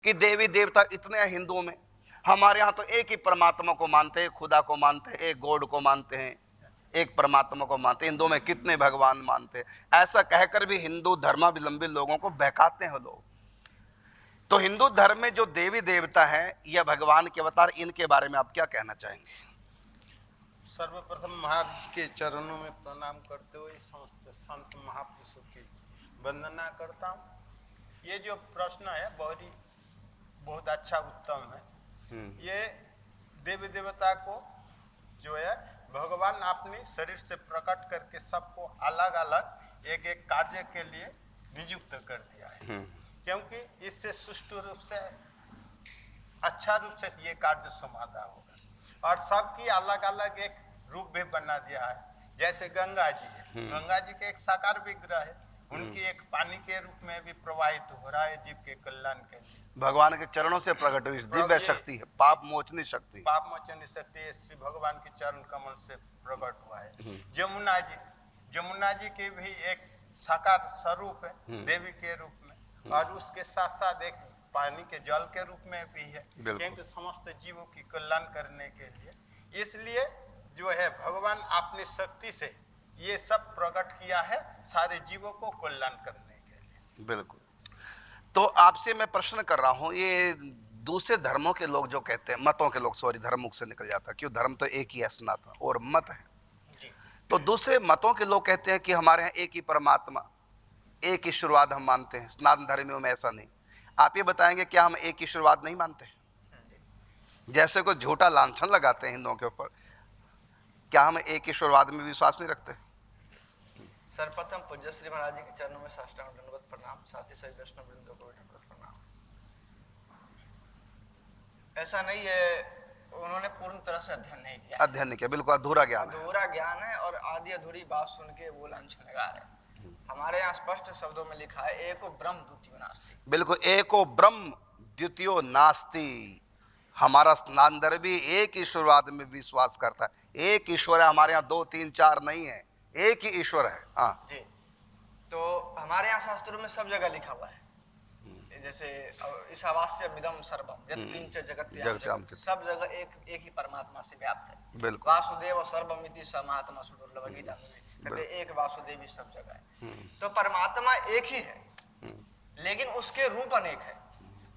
कि देवी देवता इतने हैं हिंदुओं में। हमारे यहाँ तो एक ही परमात्मा को मानते हैं, खुदा को मानते हैं, एक गॉड को मानते हैं, एक परमात्मा को मानते हैं। हिंदुओं में कितने भगवान मानते हैं। ऐसा कहकर भी हिंदू धर्मावलंबी लोगों को बहकाते हैं लोग। तो हिंदू धर्म में जो देवी देवता है या भगवान के अवतार, इनके बारे में आप क्या कहना चाहेंगे? सर्वप्रथम महाराज के चरणों में प्रणाम करते हुए समस्त संत महापुरुषों की वंदना करता हूँ। ये जो प्रश्न है बहुत अच्छा उत्तम है। ये देवी देवता को जो है भगवान अपने शरीर से प्रकट करके सबको अलग अलग एक एक कार्य के लिए नियुक्त कर दिया है, क्योंकि इससे सुष्ठु रूप से अच्छा रूप से ये कार्य समाधा होगा। और सबकी अलग अलग एक रूप भी बना दिया है। जैसे गंगा जी है, गंगा जी के एक साकार विग्रह है, उनकी एक पानी के रूप में भी प्रवाहित हो रहा है जीव के कल्याण के लिए। भगवान के चरणों से प्रकट हुई दिव्य शक्ति है, पाप मोचनी शक्ति। पाप मोचनी शक्ति श्री भगवान के चरण कमल से प्रकट हुआ है। जमुना जी के भी एक साकार स्वरूप है देवी के रूप में, और उसके साथ साथ एक पानी के जल के रूप में भी है, क्योंकि समस्त जीवों की कल्याण करने के लिए। इसलिए जो है भगवान अपनी शक्ति से ये सब प्रकट किया है सारे जीवों को कल्याण करने के लिए। बिल्कुल। तो आपसे मैं प्रश्न कर रहा हूँ, ये दूसरे धर्मों के लोग जो कहते हैं, मतों के लोग, सॉरी धर्म मुख से निकल जाता है, क्यों धर्म तो एक ही है, सनातन और मत है। तो दूसरे मतों के लोग कहते हैं कि हमारे यहाँ एक ही परमात्मा, एक ईश्वरवाद हम मानते हैं। सनातन धर्मियों में ऐसा नहीं। आप ये बताएंगे क्या हम एक ईश्वरवाद नहीं मानते? जैसे कोई झूठा लांछन लगाते हैं हिंदुओं के ऊपर, क्या हम एक ईश्वरवाद में विश्वास नहीं रखते? सर्वप्रथम पूज्य श्री महाराज जी के चरणों में साष्टांग दंडवत प्रणाम, साथ ही सभी वैष्णव वृंदों को दंडवत प्रणाम। ऐसा नहीं है, उन्होंने पूर्ण तरह से अध्ययन नहीं किया। अध्ययन नहीं किया, बिल्कुल अधूरा ज्ञान है। अधूरा ज्ञान है और आधी अधूरी बात सुन के वो लांछन लगा रहे हैं। हमारे यहाँ स्पष्ट शब्दों में लिखा है एको ब्रह्म द्वितीयो नास्ति। बिल्कुल, एको ब्रह्म द्वितीयो नास्ति। हमारा स्नान धर्म भी एक ईश्वरवाद में विश्वास करता है। एक ईश्वर है, हमारे यहाँ 2 3 4 नहीं है, एक ही ईश्वर है। हाँ जी। तो हमारे यहाँ शास्त्रों में सब जगह लिखा हुआ है, जैसे ईशावास्य विदम सर्वम यत् किंच जगत्याम, सब जगह एक ही परमात्मा से व्याप्त है। बिल्कुल। वासुदेव सर्वमिति स महात्मा सुदुर्लभ गीता में कहते एक वासुदेव सब जगह है। तो परमात्मा एक ही है, लेकिन उसके रूप अनेक है।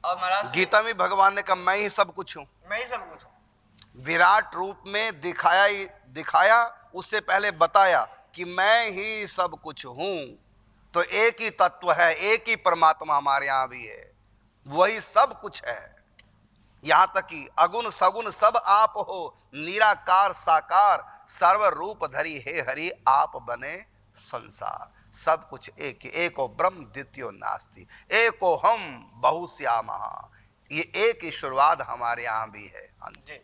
और महाराज गीता में भगवान ने कहा मैं ही सब कुछ हूँ, मैं ही सब कुछ हूँ। विराट रूप में दिखाया, उससे पहले बताया कि मैं ही सब कुछ हूँ। तो एक ही तत्व है, एक ही परमात्मा हमारे यहाँ भी है, वही सब कुछ है। यहाँ तक कि अगुण सगुण सब आप हो, निराकार साकार सर्व रूप धरी हे हरि, आप बने संसार। सब कुछ एक ही। एको ब्रह्म द्वितीयो नास्ति, एको हम बहुश्यामः। ये एक ईश्वरवाद हमारे यहाँ भी है। जी।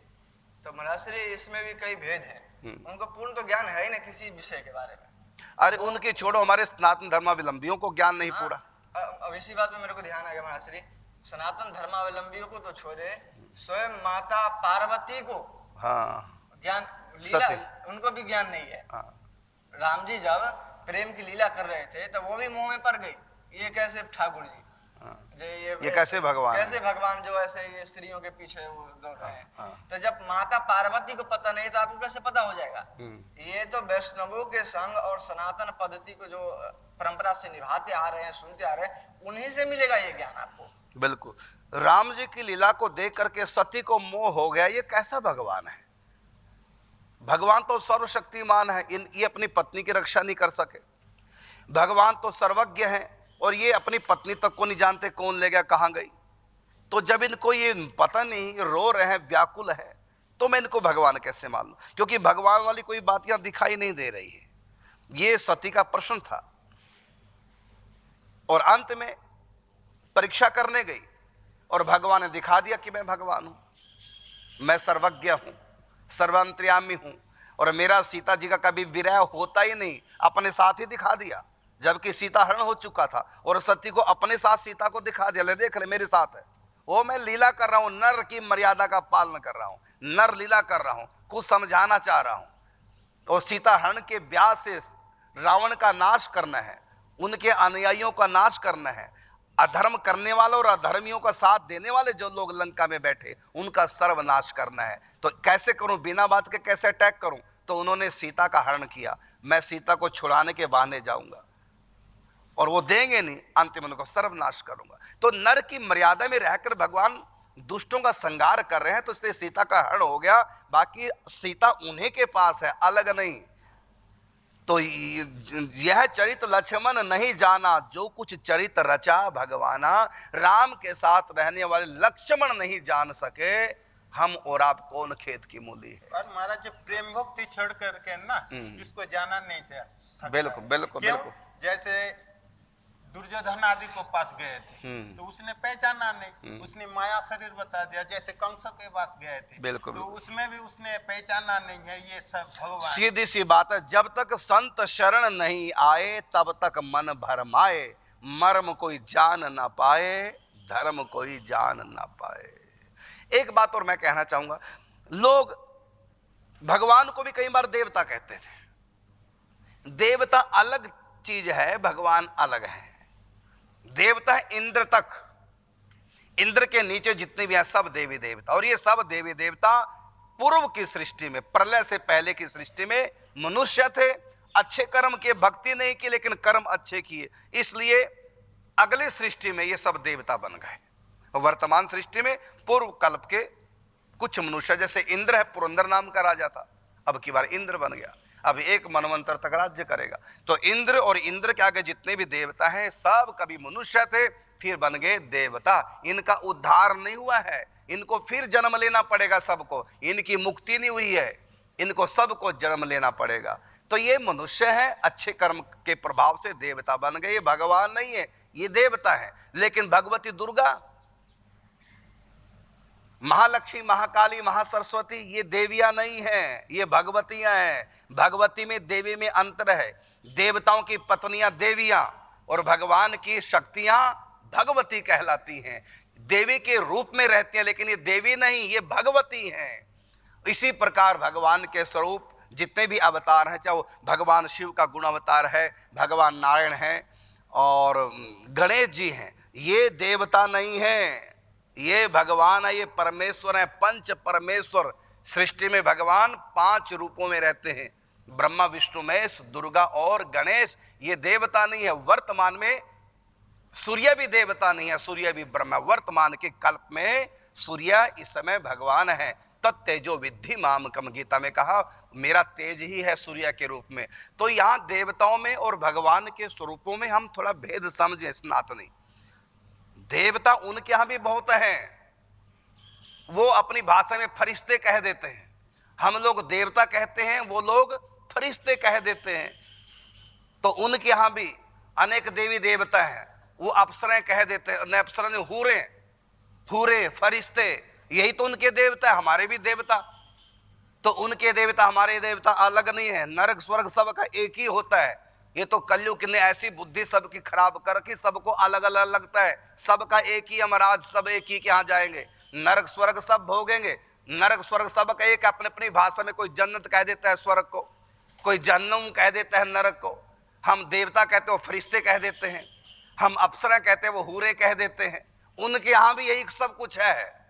तो महाराज श्री इसमें भी कई भेद हैं। उनको पूर्ण तो ज्ञान है ही ना किसी विषय के बारे में। अरे उनके छोड़ो, हमारे सनातन धर्मावलंबियों को ज्ञान नहीं पूरा। अब इसी बात में मेरे को ध्यान आ गया महाराज श्री, सनातन धर्मावलंबियों को तो छोड़े, स्वयं माता पार्वती को ज्ञान, लीला उनको भी ज्ञान नहीं है। राम जी जब प्रेम की लीला कर रहे थे तो वो भी मुंह में पड़ गई, ये कैसे ठाकुर जी, ये कैसे भगवान जो ऐसे ये स्त्रियों के पीछे वो दौड़ रहे हैं। तो जब माता पार्वती को पता नहीं तो आपको कैसे पता हो जाएगा? ये तो वैष्णवों के संग और सनातन पद्धति को जो परंपरा से निभाते आ रहे हैं, सुनते आ रहे हैं, उन्हीं से मिलेगा ये ज्ञान आपको। बिल्कुल। राम जी की लीला को देख करके सती को मोह हो गया, ये कैसा भगवान है? भगवान तो सर्वशक्तिमान है, ये अपनी पत्नी की रक्षा नहीं कर सके। भगवान तो सर्वज्ञ है और ये अपनी पत्नी तक को नहीं जानते कौन ले गया, कहाँ गई। तो जब इनको ये पता नहीं, रो रहे हैं, व्याकुल है, तो मैं इनको भगवान कैसे मान लूं? क्योंकि भगवान वाली कोई बात यहां दिखाई नहीं दे रही है। ये सती का प्रश्न था और अंत में परीक्षा करने गई और भगवान ने दिखा दिया कि मैं भगवान हूं, मैं सर्वज्ञ हूं, सर्वांतर्यामी हूं, और मेरा सीता जी का कभी विरह होता ही नहीं, अपने साथ ही दिखा दिया। जबकि सीता हरण हो चुका था और सती को अपने साथ सीता को दिखा दिया, ले देख ले मेरे साथ है वो, मैं लीला कर रहा हूं, नर की मर्यादा का पालन कर रहा हूं, नर लीला कर रहा हूं, कुछ समझाना चाह रहा हूं। और सीता हरण के ब्याह से रावण का नाश करना है, उनके अनुयायियों का नाश करना है। अधर्म करने वालों और अधर्मियों का साथ देने वाले जो लोग लंका में बैठे, उनका सर्वनाश करना है। तो कैसे करूं, बिना बात के कैसे अटैक करूं? तो उन्होंने सीता का हरण किया। मैं सीता को छुड़ाने के बहाने जाऊंगा और वो देंगे नहीं, अंतिम उनको सर्वनाश करूंगा। तो नर की मर्यादा में रहकर भगवान दुष्टों का संहार कर रहे हैं, तो इसलिए सीता का हरण हो गया। बाकी सीता उन्हीं के पास है, अलग नहीं। तो यह चरित लक्ष्मण नहीं जाना, जो कुछ चरित रचा भगवाना। राम के साथ रहने वाले लक्ष्मण नहीं जान सके, हम और आप कौन खेत की मूली है। और महाराज जो प्रेम भक्ति छोड़ करके ना इसको जाना नहीं से सकता। बिल्कुल बिल्कुल बिल्कुल। जैसे दुर्योधन आदि को पास गए थे तो उसने पहचाना नहीं, उसने माया शरीर बता दिया। जैसे कंस के पास गए थे बिल्कुल, तो उसमें भी उसने पहचाना नहीं है ये सब भगवान। सीधी सी बात है, जब तक संत शरण नहीं आए तब तक मन भरमाए। मर्म कोई जान ना पाए, धर्म कोई जान ना पाए। एक बात और मैं कहना चाहूंगा, लोग भगवान को भी कई बार देवता कहते थे। देवता अलग चीज है, भगवान अलग है। देवता है इंद्र तक, इंद्र के नीचे जितने भी हैं सब देवी देवता। और ये सब देवी देवता पूर्व की सृष्टि में, प्रलय से पहले की सृष्टि में मनुष्य थे। अच्छे कर्म किए, भक्ति नहीं की लेकिन कर्म अच्छे किए, इसलिए अगली सृष्टि में ये सब देवता बन गए। वर्तमान सृष्टि में पूर्व कल्प के कुछ मनुष्य, जैसे इंद्र है, पुरंदर नाम का राजा था, अब की बार इंद्र बन गया, अब एक मनवंतर तक राज्य करेगा। तो इंद्र और इंद्र के आगे जितने भी देवता हैं सब कभी मनुष्य थे, फिर बन गए देवता। इनका उद्धार नहीं हुआ है, इनको फिर जन्म लेना पड़ेगा सबको। इनकी मुक्ति नहीं हुई है, इनको सबको जन्म लेना पड़ेगा। तो ये मनुष्य हैं, अच्छे कर्म के प्रभाव से देवता बन गए। ये भगवान नहीं है, ये देवता है। लेकिन भगवती दुर्गा, महालक्ष्मी, महाकाली, महासरस्वती ये देवियां नहीं हैं, ये भगवतियां हैं। भगवती में देवी में अंतर है। देवताओं की पत्नियां देवियां और भगवान की शक्तियां भगवती कहलाती हैं। देवी के रूप में रहती हैं लेकिन ये देवी नहीं, ये भगवती हैं। इसी प्रकार भगवान के स्वरूप जितने भी अवतार हैं, चाहे वो भगवान शिव का गुण अवतार है, भगवान नारायण हैं और गणेश जी हैं, ये देवता नहीं है, ये भगवान है, ये परमेश्वर है। पंच परमेश्वर सृष्टि में भगवान 5 रूपों में रहते हैं, ब्रह्मा विष्णु महेश दुर्गा और गणेश। ये देवता नहीं है। वर्तमान में सूर्य भी देवता नहीं है, सूर्य भी ब्रह्मा। वर्तमान के कल्प में सूर्य इस समय भगवान है। तत्तेजो विद्धि मामकम, गीता में कहा मेरा तेज ही है सूर्य के रूप में। तो यहाँ देवताओं में और भगवान के स्वरूपों में हम थोड़ा भेद समझें सनातनी। देवता उनके यहां भी बहुत हैं, वो अपनी भाषा में फरिश्ते कह देते हैं। हम लोग देवता कहते हैं, वो लोग फरिश्ते कह देते हैं। तो उनके यहां भी अनेक देवी देवता हैं, वो अप्सराएं कह देते हैं। अप्सरा ने हूरे, हूरे फरिश्ते, यही तो उनके देवता है। हमारे भी देवता, तो उनके देवता हमारे देवता अलग नहीं है। नरक स्वर्ग सबका एक ही होता है। ये तो कलयुग ने ऐसी बुद्धि सबकी खराब कर के सबको अलग अलग लगता है। सबका एक ही अमराज, सब एक ही के यहाँ जाएंगे, नरक स्वर्ग सब भोगेंगे। नरक स्वर्ग सबका एक, अपने अपनी भाषा में कोई जन्नत कह देता है स्वर्ग को, कोई जहन्नुम कह देता है नरक को। हम देवता कहते हो फरिश्ते कह देते हैं, हम अप्सरा कहते हैं वो हूरे कह देते हैं। उनके यहाँ भी यही सब कुछ है।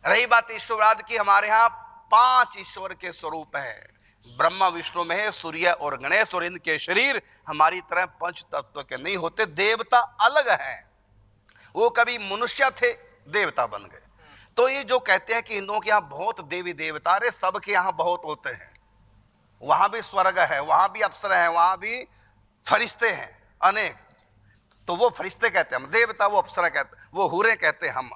रही बात ईश्वरवाद की, हमारे यहाँ 5 ईश्वर के स्वरूप हैं, ब्रह्मा विष्णु महेश सूर्य और गणेश। और इनके शरीर हमारी तरह पंच तत्व के नहीं होते। देवता अलग हैं, वो कभी मनुष्य थे, देवता बन गए। तो ये जो कहते हैं कि हिंदुओं के यहाँ बहुत देवी देवता, रे सबके यहाँ बहुत होते हैं। वहां भी स्वर्ग है, वहां भी अप्सरा है, वहां भी फरिश्ते हैं अनेक। तो वो फरिश्ते कहते हैं हम देवता, वो अप्सरा कहते, वो हूरे कहते हैं हम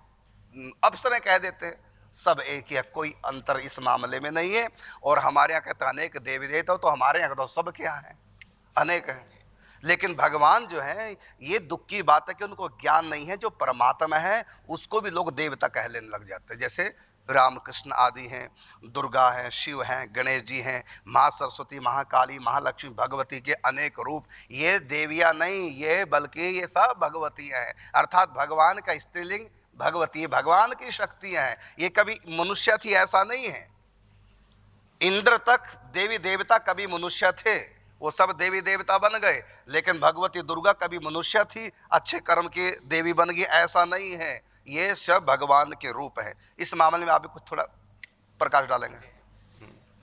अप्सरा कह देते हैं। सब एक ही है, कोई अंतर इस मामले में नहीं है। और हमारे यहाँ कहते हैं अनेक देवी देवता, तो हमारे यहाँ तो सब क्या है, अनेक हैं। लेकिन भगवान जो है, ये दुख की बात है कि उनको ज्ञान नहीं है। जो परमात्मा है उसको भी लोग देवता कह लेने लग जाते हैं। जैसे रामकृष्ण आदि हैं, दुर्गा हैं, शिव हैं, गणेश जी हैं, माँ सरस्वती, महाकाली, महालक्ष्मी, भगवती के अनेक रूप। ये देवियाँ नहीं, ये बल्कि ये सब भगवतियाँ हैं। अर्थात भगवान का स्त्रीलिंग भगवती, भगवान की शक्तियाँ हैं। ये कभी मनुष्य थी ऐसा नहीं है। इंद्र तक देवी देवता कभी मनुष्य थे, वो सब देवी देवता बन गए, लेकिन भगवती दुर्गा कभी मनुष्य थी, अच्छे कर्म की देवी बन गई, ऐसा नहीं है। ये सब भगवान के रूप है। इस मामले में आप भी कुछ थोड़ा प्रकाश डालेंगे?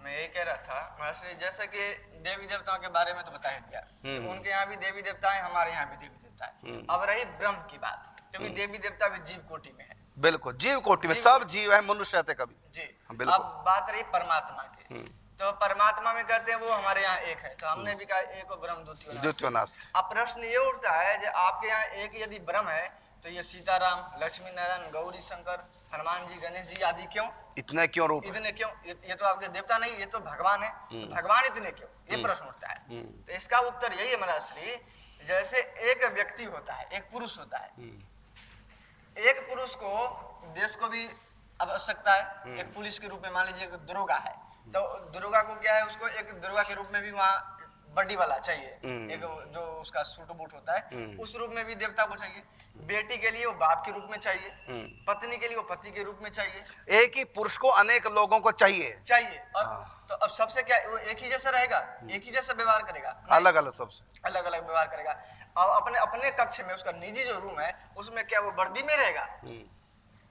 मैं ये कह रहा था महर्षि, जैसे कि देवी देवताओं के बारे में तो बता ही दिया, तो उनके यहाँ भी देवी देवता है, हमारे यहाँ भी देवी देवता है। अब रही ब्रह्म की बात, क्योंकि देवी देवता भी जीव कोटि में है। बिल्कुल, जीव कोटि में सब जीव है, मनुष्य थे कभी जी। बिल्कुल। अब बात रही परमात्मा की, तो परमात्मा में कहते हैं वो हमारे यहाँ एक है, तो हमने भी कहा एक ब्रह्म द्वितीय नास्ति। अब प्रश्न ये उठता है कि आपके यहाँ एक यदि ब्रह्म है, तो ये सीताराम, लक्ष्मी नारायण, गौरी शंकर, हनुमान जी, गणेश जी आदि क्यों? इतने क्यों रूप? इतने क्यों? ये तो आपके देवता नहीं, ये तो भगवान है, तो भगवान इतने क्यों? ये प्रश्न उठता है। तो इसका उत्तर यही है मेरा श्री, जैसे एक व्यक्ति होता है, एक पुरुष होता है, एक पुरुष को देश को भी आवश्यकता है। एक पुलिस के रूप में मान लीजिए दरोगा है, तो दरोगा को क्या है, उसको एक दरोगा के रूप में भी वहाँ बड्डी वाला चाहिए, एक जो उसका सूट बूट होता है, उस रूप में भी देवता को चाहिए। बेटी के लिए वो बाप के रूप में चाहिए, पत्नी के लिए वो पति के रूप में चाहिए। एक ही पुरुष को अनेक लोगों को चाहिए। और तो अब सबसे क्या वो एक ही जैसा रहेगा, एक ही जैसा व्यवहार करेगा? अलग अलग, सबसे अलग अलग व्यवहार करेगा। अब अपने अपने कक्ष में उसका निजी जो रूम है, उसमें क्या वो वर्दी में रहेगा?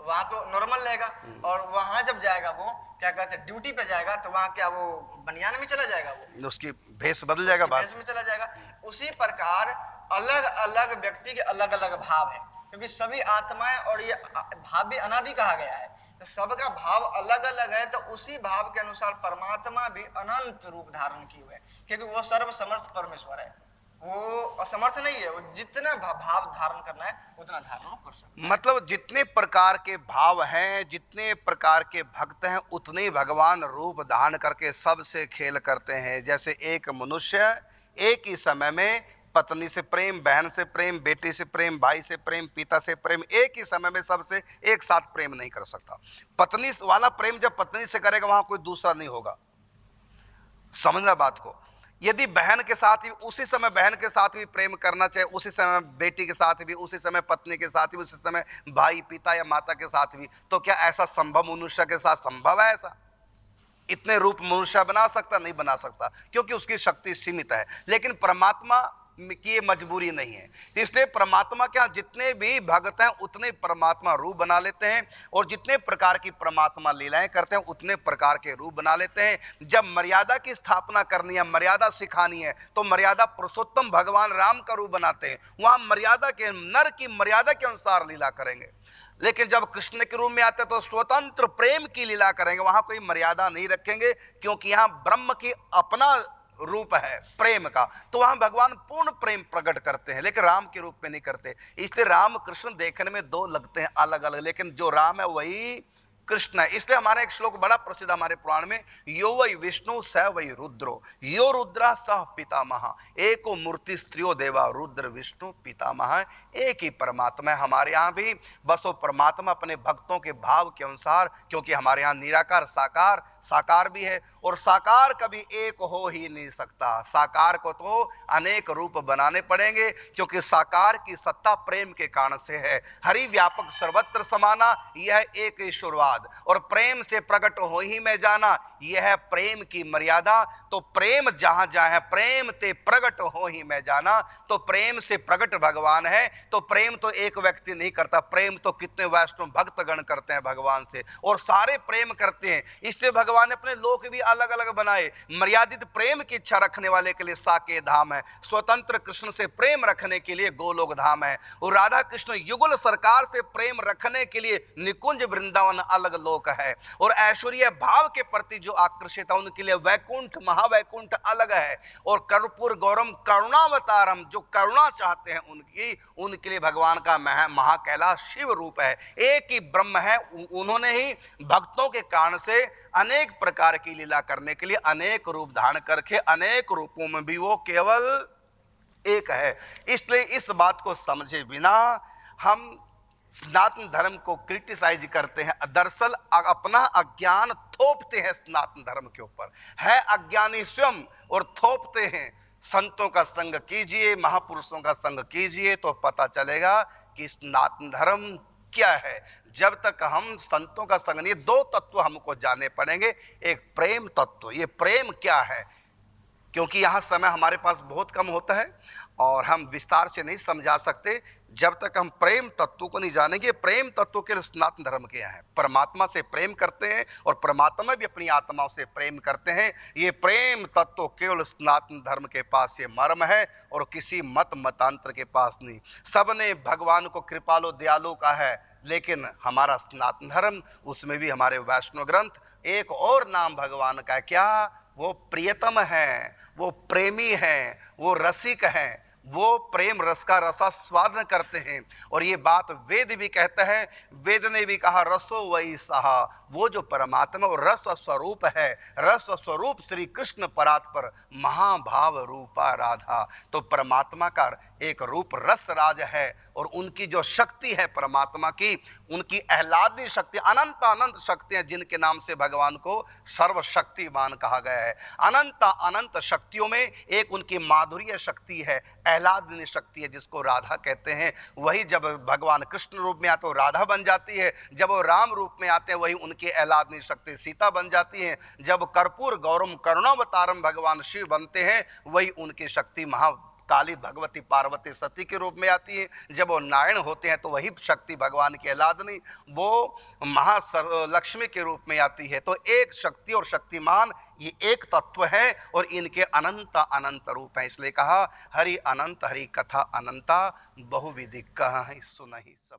वहां तो नॉर्मल रहेगा। और वहां जब जाएगा वो क्या कहते हैं ड्यूटी पे जाएगा, तो वहां क्या वो बनियान में चला जाएगा, वो उसकी भेष बदल जाएगा, भेष में चला जाएगा। उसी प्रकार अलग अलग व्यक्ति के अलग अलग भाव है, क्योंकि सभी आत्माएं और ये भाव भी अनादि कहा गया है, तो सबका भाव अलग अलग है। तो उसी भाव के अनुसार परमात्मा भी अनंत रूप धारण किए हुए, क्योंकि वो सर्वसमर्थ परमेश्वर है, वो असमर्थ नहीं है। वो जितना भाव धारण करना है उतना धारण कर सकता है। मतलब जितने प्रकार के भाव हैं, जितने प्रकार के भक्त हैं, उतने भगवान रूप धारण करके सबसे खेल करते हैं। जैसे एक मनुष्य एक ही समय में पत्नी से प्रेम, बहन से प्रेम, बेटी से प्रेम, भाई से प्रेम, पिता से प्रेम, एक ही समय में सबसे एक साथ प्रेम नहीं कर सकता। पत्नी वाला प्रेम जब पत्नी से करेगा, वहां कोई दूसरा नहीं होगा। समझना बात को। यदि बहन के साथ ही उसी समय बहन के साथ भी प्रेम करना चाहिए, उसी समय बेटी के साथ भी, उसी समय पत्नी के साथ भी, उसी समय भाई, पिता या माता के साथ भी, तो क्या ऐसा संभव मनुष्य के साथ संभव है? ऐसा इतने रूप मनुष्य बना सकता? नहीं बना सकता, क्योंकि उसकी शक्ति सीमित है। लेकिन परमात्मा की ये मजबूरी नहीं है, इसलिए परमात्मा के यहाँ जितने भी भक्त हैं उतने परमात्मा रूप बना लेते हैं, और जितने प्रकार की परमात्मा लीलाएं करते हैं उतने प्रकार के रूप बना लेते हैं। जब मर्यादा की स्थापना करनी है, मर्यादा सिखानी है, तो मर्यादा पुरुषोत्तम भगवान राम का रूप बनाते हैं। वहां मर्यादा के, नर की मर्यादा के अनुसार लीला करेंगे। लेकिन जब कृष्ण के रूप में आते तो स्वतंत्र प्रेम की लीला करेंगे, वहां कोई मर्यादा नहीं रखेंगे, क्योंकि यहाँ ब्रह्म की अपना रूप है प्रेम का, तो वहां भगवान पूर्ण प्रेम प्रकट करते हैं, लेकिन राम के रूप में नहीं करते। इसलिए राम कृष्ण देखने में दो लगते हैं अलग अलग, लेकिन जो राम है वही कृष्ण है। इसलिए हमारा एक श्लोक बड़ा प्रसिद्ध हमारे पुराण में, यो वै विष्णु स वै रुद्रो यो रुद्रा सह पितामह एको मूर्ति स्त्रियो देवा रुद्र विष्णु पितामह। एक ही परमात्मा है हमारे यहाँ भी। बस वो परमात्मा अपने भक्तों के भाव के अनुसार, क्योंकि हमारे यहाँ निराकार साकार, साकार भी है, और साकार कभी एक हो ही नहीं सकता। साकार को तो अनेक रूप बनाने पड़ेंगे, क्योंकि साकार की सत्ता प्रेम के कारण से है। हरि व्यापक सर्वत्र समाना, यह एक ईश्वरवाद, और प्रेम से प्रकट हो ही में जाना, यह है प्रेम की मर्यादा। तो प्रेम जहां जहां है, प्रेम ते प्रकट हो ही में जाना, तो प्रेम से प्रकट भगवान है। तो प्रेम तो एक व्यक्ति नहीं करता, प्रेम तो कितने वैष्णव भक्तगण करते हैं भगवान से, और सारे प्रेम करते हैं। इसलिए भगवान ने अपने लोक भी अलग अलग बनाए। मर्यादित प्रेम की इच्छा रखने वाले के लिए साकेत धाम है, स्वतंत्र कृष्ण से प्रेम रखने के लिए गोलोक धाम है, और राधा कृष्ण युगल सरकार से प्रेम रखने के लिए निकुंज वृंदावन अलग लोक है, और ऐश्वर्य भाव के प्रति जो आकर्षित है उनके लिए वैकुंठ महावैकुंठ अलग है, और कर्पूर गौरम करुणावतारम जो करुणा चाहते हैं उनके लिए भगवान का महाकैलाश शिव रूप है। एक ही ब्रह्म है, उन्होंने ही भक्तों के कारण से अनेक प्रकार की लीला करने के लिए अनेक रूप धारण करके, अनेक रूपों में भी वो केवल एक है। इसलिए इस बात को समझे बिना हम सनातन धर्म को क्रिटिसाइज करते हैं। दरअसल अपना अज्ञान थोपते हैं सनातन धर्म के ऊपर, है अज्ञानी स्वयं, और थोपते हैं। संतों का संग कीजिए, महापुरुषों का संग कीजिए, तो पता चलेगा कि सनातन धर्म क्या है। जब तक हम संतों का संग नहीं, दो तत्व हमको जानने पड़ेंगे। एक प्रेम तत्व, ये प्रेम क्या है, क्योंकि यहाँ समय हमारे पास बहुत कम होता है और हम विस्तार से नहीं समझा सकते जब तक हम प्रेम तत्व को नहीं जानेंगे। प्रेम तत्व के सनातन धर्म के हैं, परमात्मा से प्रेम करते हैं और परमात्मा भी अपनी आत्माओं से प्रेम करते हैं। ये प्रेम तत्व केवल सनातन धर्म के पास ये मर्म है और किसी मतांतर के पास नहीं। सबने भगवान को कृपालु दयालु का है, लेकिन हमारा सनातन धर्म, उसमें भी हमारे वैष्णव ग्रंथ एक और नाम भगवान का है। क्या? वो प्रियतम है, वो प्रेमी है, वो रसिक है, वो प्रेम रस का रसास्वादन करते हैं। और ये बात वेद भी कहता है, वेद ने भी कहा रसो वही सहा, वो जो परमात्मा वो रस स्वरूप है, रस स्वरूप श्री कृष्ण परात्पर महाभाव रूपा राधा। तो परमात्मा का एक रूप रस राज है और उनकी जो शक्ति है परमात्मा की, उनकी आह्लादनी शक्ति, अनंत अनंत शक्तियां जिनके नाम से भगवान को सर्वशक्तिमान कहा गया है। अनंत अनंत शक्तियों में एक उनकी माधुर्य शक्ति है, आह्लादनी शक्ति है, जिसको राधा कहते हैं। वही जब भगवान कृष्ण रूप में आते हो राधा बन जाती है, जब वो राम रूप में आते हैं वही उनकी आह्लादनी शक्ति सीता बन जाती है। जब कर्पूर गौरम करुणावतारम भगवान शिव बनते हैं, वही उनकी शक्ति काली भगवती पार्वती सती के रूप में आती है। जब वो नारायण होते हैं तो वही शक्ति भगवान की आह्लादनी वो लक्ष्मी के रूप में आती है। तो एक शक्ति और शक्तिमान ये एक तत्व है और इनके अनंत अनंत रूप हैं। इसलिए कहा हरि अनंत हरि कथा अनंता बहुविधि कहा सुनहि सब।